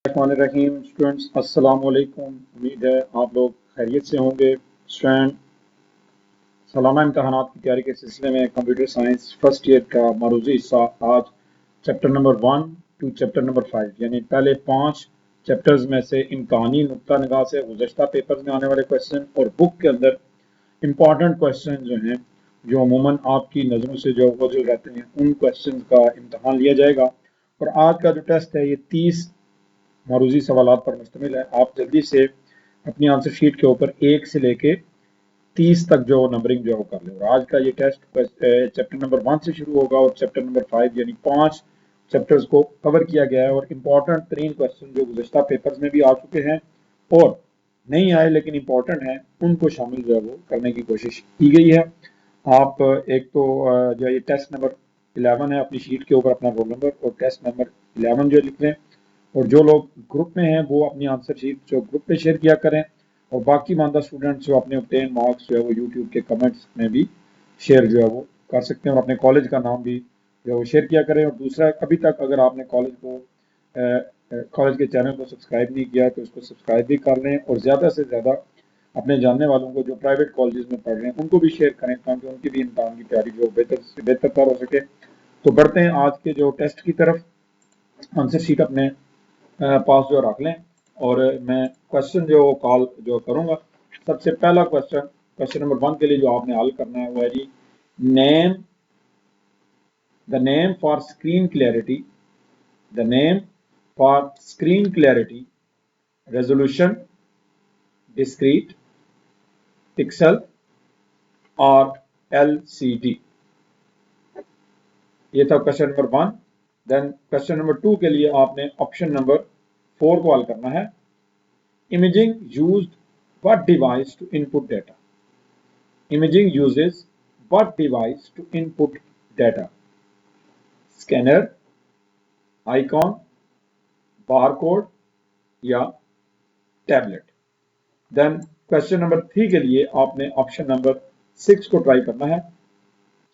रहीम students अस्सलाम वालेकुम। उम्मीद है आप लोग खैरियत से होंगे। स्टूडेंट सालाना इम्तहानात की तैयारी के सिलसिले में कंप्यूटर साइंस फर्स्ट ईयर का मारूजी हिस्सा आज chapter number 1 to chapter number 5 यानी पहले 5 चैप्टर्स में से इम्तहानी नुक्ता निगाह से गुज़श्ता पेपर्स में आने वाले क्वेश्चन और बुक के अंदर इम्पॉर्टेंट क्वेश्चन जो हैं जो अमूमन आपकी नज़रों से जो वजूद रहते हैं उन क्वेश्चन का इम्तहान लिया जाएगा। और आज का जो टेस्ट है ये 30 मारूजी सवालात पर मुश्तमिल है। आप जल्दी से अपनी आंसर शीट के ऊपर 1 से लेके 30 तक जो नंबरिंग जो है वो कर लें। और आज का ये टेस्ट चैप्टर नंबर 1 से शुरू होगा और चैप्टर नंबर 5 यानी 5 चैप्टर्स को कवर किया गया है। और इम्पॉर्टेंट 3 क्वेश्चन जो गुज़श्ता पेपर्स में भी आ चुके हैं और नहीं आए लेकिन इम्पॉर्टेंट हैं उनको शामिल जो है वो करने की कोशिश की गई है। आप एक तो जो ये टेस्ट नंबर 11 है अपनी शीट के ऊपर अपना रोल नंबर और टेस्ट नंबर 11 जो लिख लें। और जो लोग ग्रुप में हैं वो अपनी आंसर शीट जो ग्रुप पे शेयर किया करें और बाकी मानदा स्टूडेंट्स जो अपने ऑब्टेन मार्क्स जो है वो यूट्यूब के कमेंट्स में भी शेयर जो है वो कर सकते हैं और अपने कॉलेज का नाम भी जो है वो शेयर किया करें। और दूसरा, अभी तक अगर आपने कॉलेज के चैनल को सब्सक्राइब नहीं किया तो उसको सब्सक्राइब भी कर लें और ज़्यादा से ज़्यादा अपने जानने वालों को जो प्राइवेट कॉलेज में पढ़ रहे हैं उनको भी शेयर करें ताकि उनकी भी इम्तहान की तैयारी जो बेहतर से बेहतर हो सके। तो बढ़ते हैं आज के जो टेस्ट की तरफ। आंसर शीट अपने पास जो रख लें और मैं क्वेश्चन जो कॉल जो करूंगा। सबसे पहला क्वेश्चन क्वेश्चन नंबर 1 के लिए जो आपने हल करना है वो है जी name the name for screen clarity the name for screen clarity resolution discrete pixel और LCD। ये था question number 1। Then question number 2 के लिए आपने ऑप्शन नंबर 4 को हल करना है। Imaging used what device to input data? Imaging uses what device to input data? Scanner, icon, barcode या टैबलेट। देन क्वेश्चन नंबर 3 के लिए आपने ऑप्शन नंबर 6 को ट्राई करना है।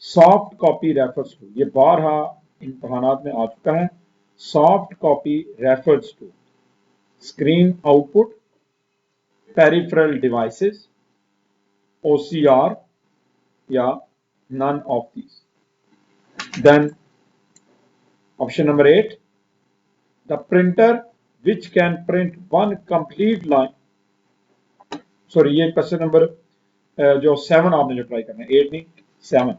सॉफ्ट कॉपी रेफर्स टू, ये बारहा इम्तहानात में आ चुका है। Soft copy refers to screen output, peripheral devices, OCR या none of these. Then option number 8, the printer which can print one complete line. Sorry, ये क्वेश्चन नंबर जो 7 आपने जो ट्राई करना है, 8 नहीं 7।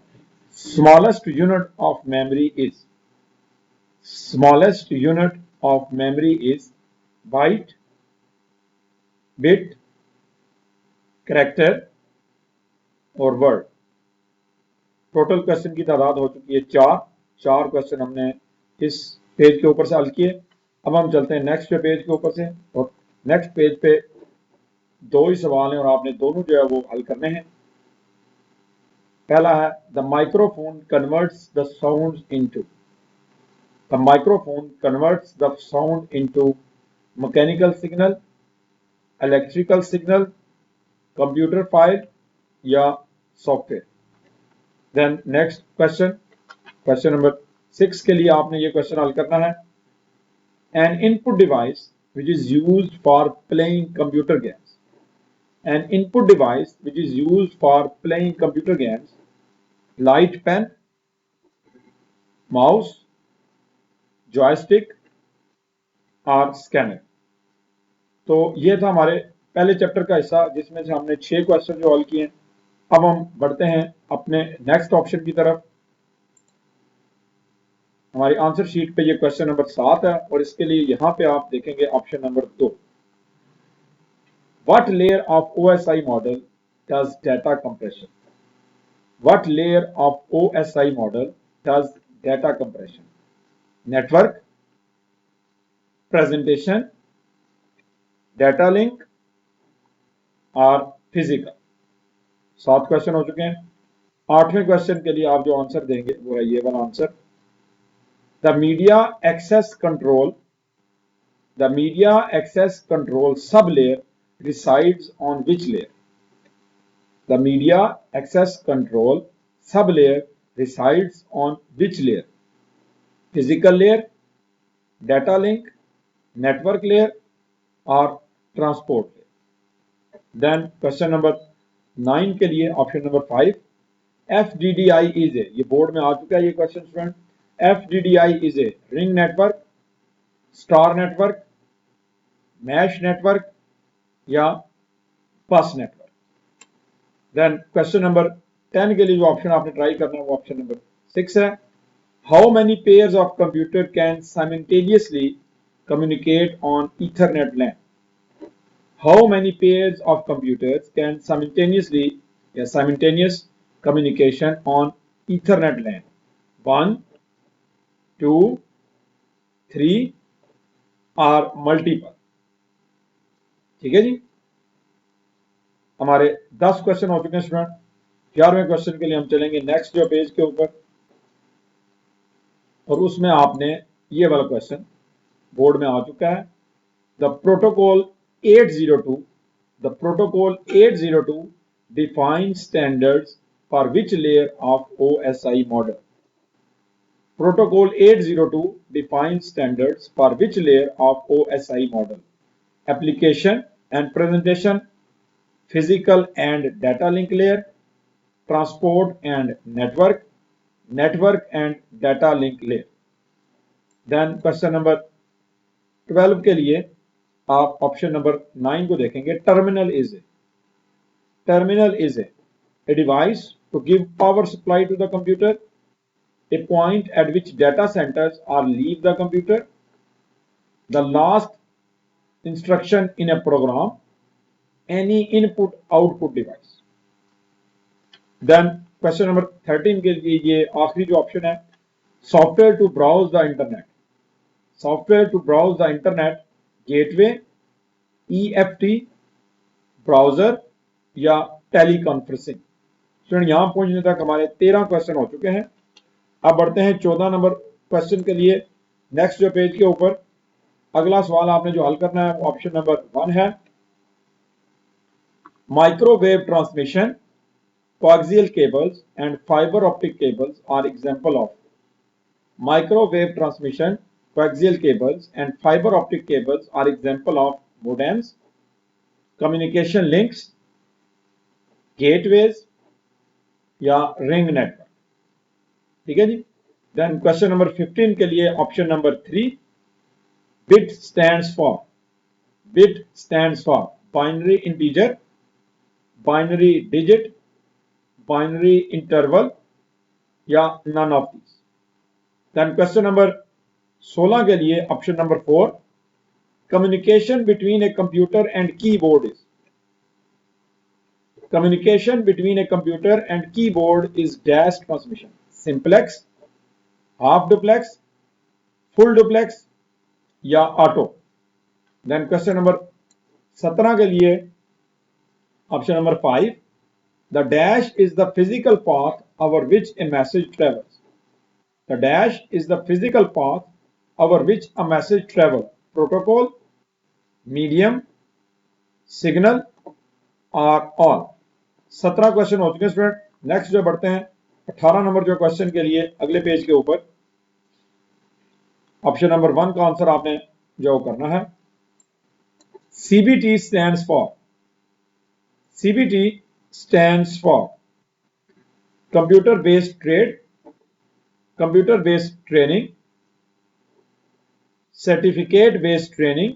Smallest unit of memory is byte, bit, character और word. Total question की तादाद हो चुकी है 4 क्वेश्चन हमने इस पेज के ऊपर से हल किए। अब हम चलते हैं नेक्स्ट पेज के ऊपर से और नेक्स्ट पेज पे 2 ही सवाल हैं और आपने दोनों जो है वो हल करने हैं। पहला है the microphone converts the sound into mechanical signal, electrical signal, computer file या software. Then next question number 6 के लिए आपने ये क्वेश्चन हल करना है। An input device which is used for playing computer games. An input device which is used for playing computer games. Light pen, mouse, joystick और scanner. तो ये था हमारे पहले चैप्टर का हिस्सा जिसमें से हमने 6 क्वेश्चन जो हल किए हैं। अब हम बढ़ते हैं अपने नेक्स्ट ऑप्शन की तरफ। हमारी आंसर शीट पे ये क्वेश्चन नंबर 7 है और इसके लिए यहां पे आप देखेंगे option number 2। What layer of OSI model does data compression? What layer of OSI model does data compression? Network, presentation, data link और फिजिकल। 7 क्वेश्चन हो चुके हैं। 8वें क्वेश्चन के लिए आप जो आंसर देंगे वो है ये वाला answer. The media access control sub layer resides on which layer? The media access control sublayer resides on which layer? Physical layer, data link, network layer or transport layer. Then question number 9 के लिए option number 5, FDDI is a, ये board में आ चुका है ये question student, FDDI is a ring network, star network, mesh network या बस नेटवर्क. देन क्वेश्चन नंबर 10 के लिए जो ऑप्शन आपने ट्राई करना है वो ऑप्शन नंबर 6 है. How many pairs of computer can simultaneously communicate on Ethernet LAN? How many pairs of computers can simultaneously या simultaneous communication on Ethernet LAN? 1, 2, 3 और मल्टीपल. ठीक है जी, हमारे 10 क्वेश्चन हो चुके हैं स्टूडेंट. 11वें क्वेश्चन के लिए हम चलेंगे नेक्स्ट जो पेज के ऊपर, और उसमें आपने ये वाला क्वेश्चन बोर्ड में आ चुका है. The protocol 802 define standards for which layer of OSI model? Protocol 802 defines standards for which layer of OSI model? Application and presentation, physical and data link layer, transport and network, network and data link layer. Then question number 12 के लिए आप option number 9 को देखेंगे. Terminal is a device to give power supply to the computer, a point at which data centers or leave the computer, the last instruction in a program, any input output device. Then question number 13 के लिए ये आखिरी जो option है, software to browse the internet. Software to browse the internet, gateway, EFT, browser या teleconferencing. Student यहां पहुंचने तक हमारे 13 क्वेश्चन हो चुके हैं. अब बढ़ते हैं 14 नंबर क्वेश्चन के लिए नेक्स्ट जो पेज के ऊपर. अगला सवाल आपने जो हल करना है ऑप्शन नंबर 1 है. Microwave transmission, coaxial cables and fibre optic cables are example of. Microwave transmission, coaxial cables and fibre optic cables are example of modems, communication links, gateways या रिंग नेटवर्क. ठीक है जी. देन क्वेश्चन नंबर 15 के लिए option number 3, bit stands for binary integer, binary digit, binary interval या none of these. Then question number 16 के लिए option number 4, communication between a computer and keyboard is. Communication between a computer and keyboard is dash transmission. Simplex, half duplex, full duplex या auto. Then question number 17 के लिए option number 5, the dash is the physical path over which a message travels. The dash is the physical path over which a message travels. Protocol, medium, signal और all. 17 question हो चुके हैं student. Next जो बढ़ते हैं 18 number जो question के लिए अगले पेज के ऊपर. ऑप्शन नंबर 1 का आंसर आपने जो करना है. CBT stands for computer based trade, computer based training, certificate based training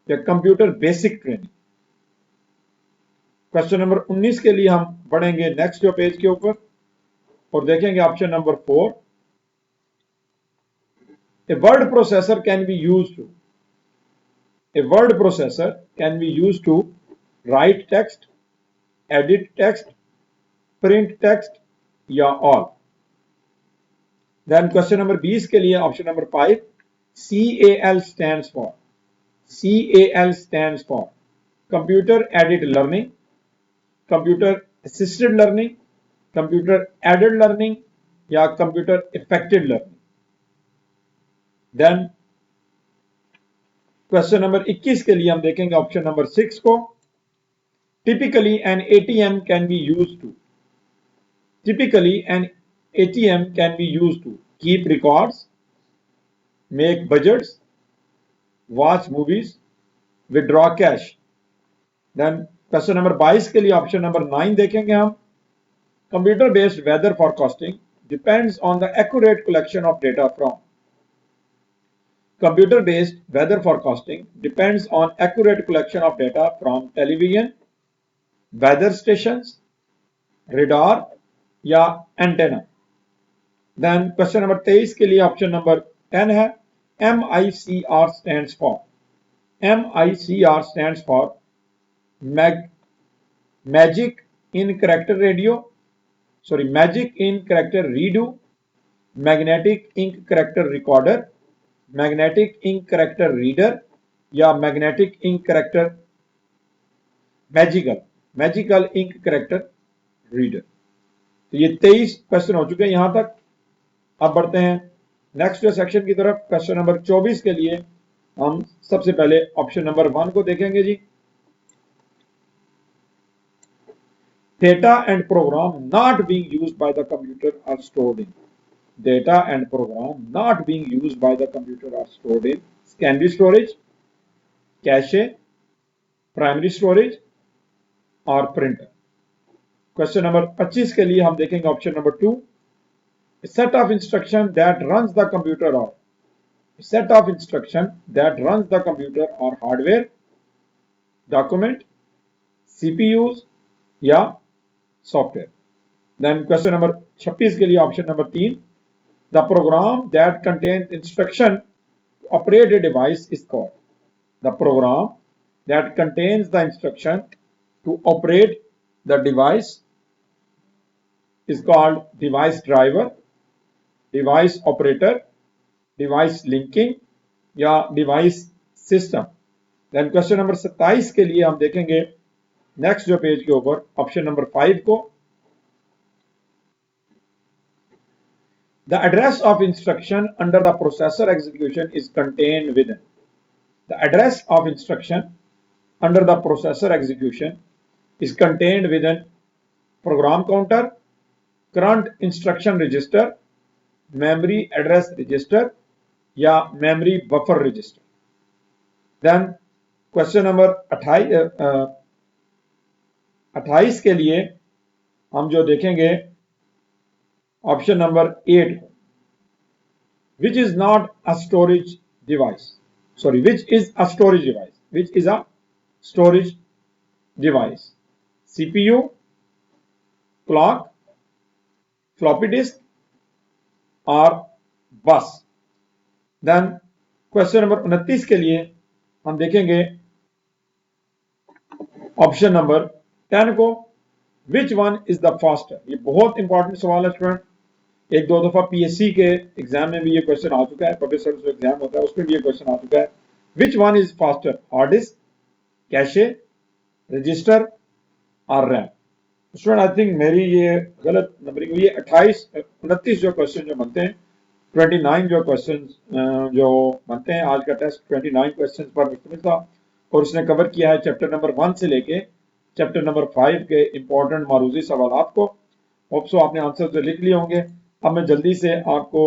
या computer basic training. Question number 19 के लिए हम बढ़ेंगे नेक्स्ट जो पेज के ऊपर और देखेंगे option number 4, a word processor can be used to write text, edit text, print text या ऑल. देन क्वेश्चन नंबर 20 के लिए option number 5, CAL stands for computer aided learning, computer assisted learning, computer aided learning या computer effected learning. Then question number 21 के लिए हम देखेंगे option number 6 को. Typically an ATM can be used to, keep records, make budgets, watch movies, withdraw cash. Then question number 22 के लिए option number 9 देखेंगे हम। Computer based weather forecasting depends on the accurate collection of data from computer based weather forecasting depends on accurate collection of data from television, weather stations, radar या antenna. Then question number 23 के लिए option number 10 है MICR stands for MICR stands for magic in character redo, magnetic ink character recorder, magnetic ink character reader या magnetic ink character magical ink character reader. तो ये 23 question हो चुके हैं यहां तक। अब बढ़ते हैं नेक्स्ट सेक्शन की तरफ। क्वेश्चन नंबर 24 के लिए हम सबसे पहले ऑप्शन नंबर 1 को देखेंगे जी। Data and program not being used by the computer are stored in data and program not being used by the computer are stored in secondary storage, cache, primary storage और printer। Question number 25 के लिए हम देखेंगे option number 2, set of instruction that runs the computer or set of instruction that runs the computer or hardware, document, CPUs या software. Then question number 26 के लिए option number 3, the program that contains instruction to operate a device is called the program that contains the instruction to operate the device is called device driver, device operator, device linking या device system। Then question number 27 के लिए हम देखेंगे next जो page के ऊपर option number 5 को। The address of instruction under the processor execution is contained within. The address of instruction under the processor execution is contained within program counter, current instruction register, memory address register या memory buffer register। Then question number 28 के लिए हम जो देखेंगे option number 8, which is a storage device, CPU, clock, floppy disk और बस। Then question number 29 के लिए हम देखेंगे ऑप्शन नंबर 10 को, which one is the faster। ये बहुत इंपॉर्टेंट सवाल है स्टूडेंट, एक दो दफा पीएससी के एग्जाम में भी ये क्वेश्चन आ चुका है, पब्लिक सर्विस एग्जाम होता है उसमें भी ये क्वेश्चन आ चुका है। Which one is faster, hard disk, cache, register और रैम। स्टूडेंट आई थिंक मेरी ये गलत नंबरिंग हुई है। 29 जो क्वेश्चन जो बनते हैं, 29 जो क्वेश्चन जो बनते हैं, आज का टेस्ट 29 क्वेश्चन पर मुश्तमिल था और उसने कवर किया है चैप्टर नंबर 1 से लेके चैप्टर नंबर 5 के इंपॉर्टेंट मारूजी सवाल को। होप सो आपने आंसर तो लिख लिए होंगे। अब मैं जल्दी से आपको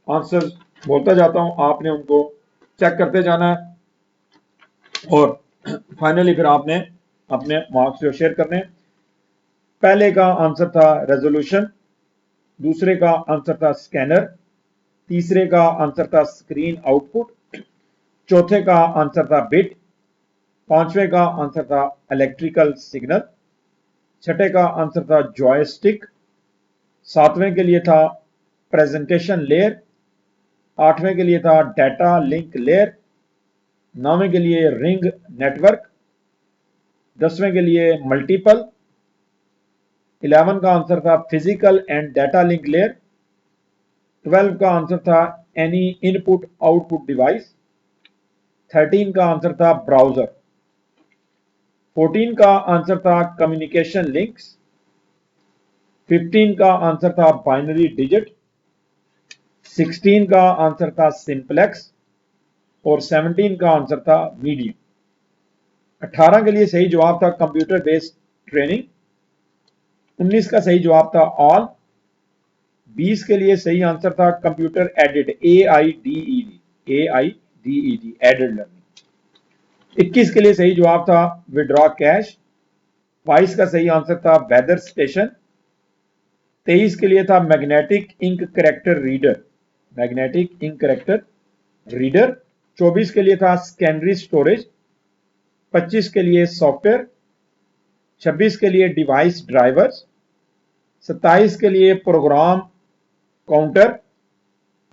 आंसर बोलता जाता हूं, आपने उनको चेक करते जाना है और फाइनली फिर आपने अपने मार्क्स जो शेयर करने। पहले का आंसर था रेजोल्यूशन, दूसरे का आंसर था स्कैनर, तीसरे का आंसर था स्क्रीन आउटपुट, चौथे का आंसर था बिट, पांचवें का आंसर था इलेक्ट्रिकल सिग्नल, छठे का आंसर था जॉयस्टिक, सातवें के लिए था प्रेजेंटेशन लेयर, आठवें के लिए था डाटा लिंक लेयर, नौवें के लिए रिंग नेटवर्क, 10वें के लिए मल्टीपल, 11 का आंसर था physical and data link layer, 12 का आंसर था एनी इनपुट आउटपुट डिवाइस, 13 का आंसर था ब्राउजर, 14 का आंसर था कम्युनिकेशन लिंक्स, 15 का आंसर था बाइनरी डिजिट, 16 का आंसर था सिंपलेक्स और 17 का आंसर था मीडियम। 18 के लिए सही जवाब था कंप्यूटर बेस्ड ट्रेनिंग, 19 का सही जवाब था ऑल, 20 के लिए सही आंसर था computer aided AIDED DED aided learning. 21 के लिए सही जवाब था विड्रॉ कैश। 22 का सही आंसर था वेदर स्टेशन। 23 के लिए था magnetic ink character reader, magnetic ink character reader. 24 के लिए था सेकेंडरी स्टोरेज। 25 के लिए सॉफ्टवेयर। 26 के लिए डिवाइस ड्राइवर्स। 27 के लिए प्रोग्राम काउंटर।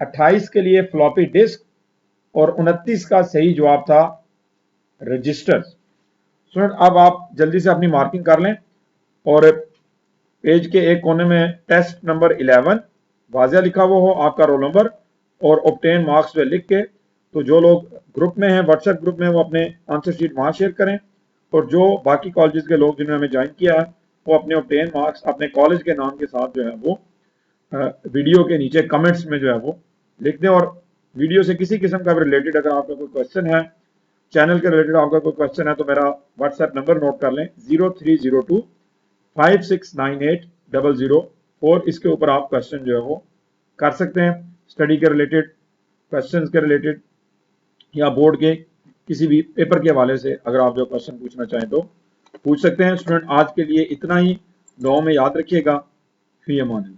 28 के लिए फ्लॉपी डिस्क और 29 का सही जवाब था रजिस्टर। स्टूडेंट अब आप जल्दी से अपनी मार्किंग कर लें और पेज के एक कोने में टेस्ट नंबर 11 वाजिया लिखा हुआ हो, आपका रोल नंबर और ऑब्टेन मार्क्स पे लिख के, तो जो लोग ग्रुप में हैं, व्हाट्सएप ग्रुप में, वो अपने आंसर शीट वहां शेयर करें और जो बाकी कॉलेजेस के लोग जिन्होंने हमें ज्वाइन किया है वो अपने ऑब्टेन मार्क्स अपने कॉलेज के नाम के साथ जो है वो वीडियो के नीचे कमेंट्स में जो है वो लिख दें। और वीडियो से किसी किस्म का रिलेटेड अगर आपका कोई क्वेश्चन है, चैनल के रिलेटेड आपका कोई क्वेश्चन है, तो मेरा व्हाट्सएप नंबर नोट कर लें 0302 5698 004। इसके ऊपर आप क्वेश्चन जो है वो कर सकते हैं, स्टडी के रिलेटेड, क्वेश्चन के रिलेटेड या बोर्ड के किसी भी पेपर के हवाले से अगर आप जो क्वेश्चन पूछना चाहें तो पूछ सकते हैं। स्टूडेंट आज के लिए इतना ही, दुआओं में याद रखिएगा। फी अमान।